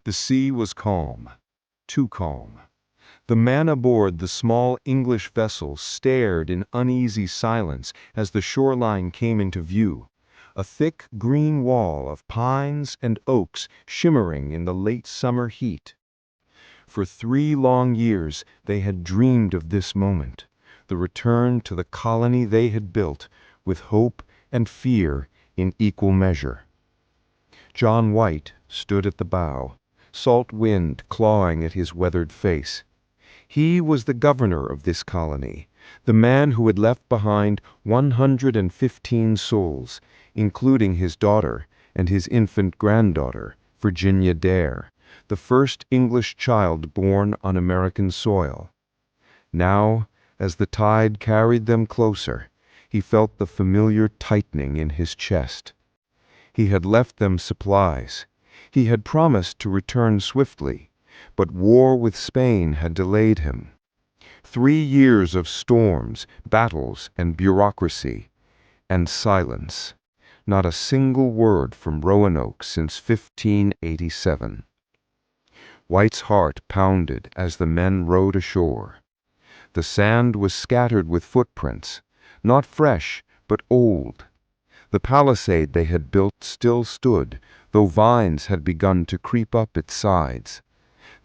The sea was calm, too calm. The man aboard the small English vessel stared in uneasy silence as the shoreline came into view, a thick green wall of pines and oaks shimmering in the late summer heat. For 3 long years they had dreamed of this moment, the return to the colony they had built, with hope and fear in equal measure. John White stood at the bow, salt wind clawing at his weathered face. He was the governor of this colony, the man who had left behind 115 souls, including his daughter and his infant granddaughter, Virginia Dare, the first English child born on American soil. Now, as the tide carried them closer, he felt the familiar tightening in his chest. He had left them supplies. He had promised to return swiftly, but war with Spain had delayed him. 3 years of storms, battles, and bureaucracy, and silence. Not a single word from Roanoke since 1587. White's heart pounded as the men rowed ashore. The sand was scattered with footprints, not fresh, but old. The palisade they had built still stood, though vines had begun to creep up its sides.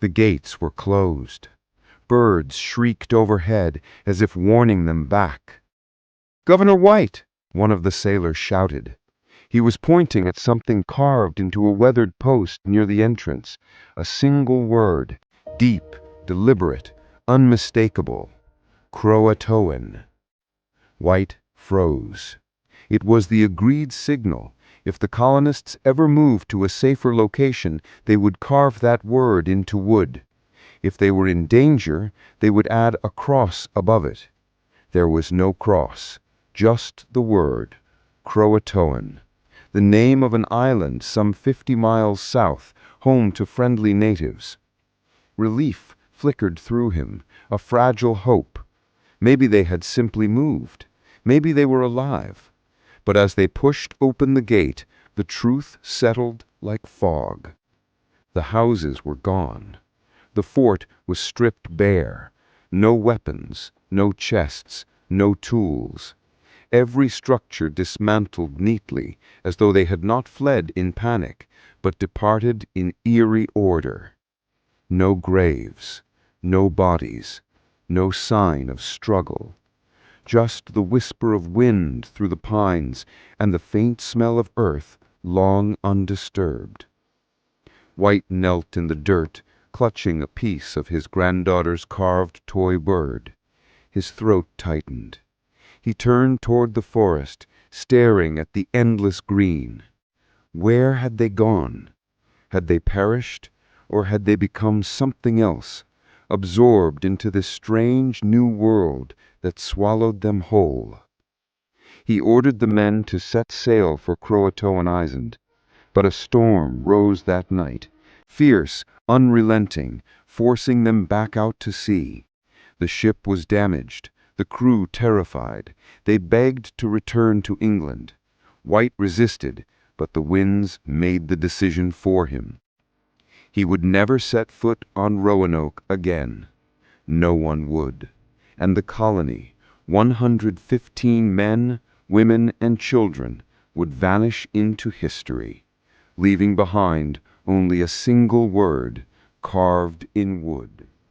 The gates were closed. Birds shrieked overhead as if warning them back. "Governor White!" one of the sailors shouted. He was pointing at something carved into a weathered post near the entrance. A single word, deep, deliberate, unmistakable. CROATOAN. White froze. It was the agreed signal. If the colonists ever moved to a safer location, they would carve that word into wood. If they were in danger, they would add a cross above it. There was no cross, just the word, CROATOAN, the name of an island some 50 miles south, home to friendly natives. Relief flickered through him, a fragile hope. Maybe they had simply moved. Maybe they were alive. But as they pushed open the gate, the truth settled like fog. The houses were gone. The fort was stripped bare. No weapons, no chests, no tools. Every structure dismantled neatly, as though they had not fled in panic, but departed in eerie order. No graves, no bodies, no sign of struggle. Just the whisper of wind through the pines and the faint smell of earth long undisturbed. White knelt in the dirt, clutching a piece of his granddaughter's carved toy bird. His throat tightened. He turned toward the forest, staring at the endless green. Where had they gone? Had they perished, or had they become something else, absorbed into this strange new world that swallowed them whole? He ordered the men to set sail for Croatoan Island, but a storm rose that night, fierce, unrelenting, forcing them back out to sea. The ship was damaged, the crew terrified. They begged to return to England. White resisted, but the winds made the decision for him. He would never set foot on Roanoke again. No one would. And the colony, 115 men, women, and children, would vanish into history, leaving behind only a single word carved in wood.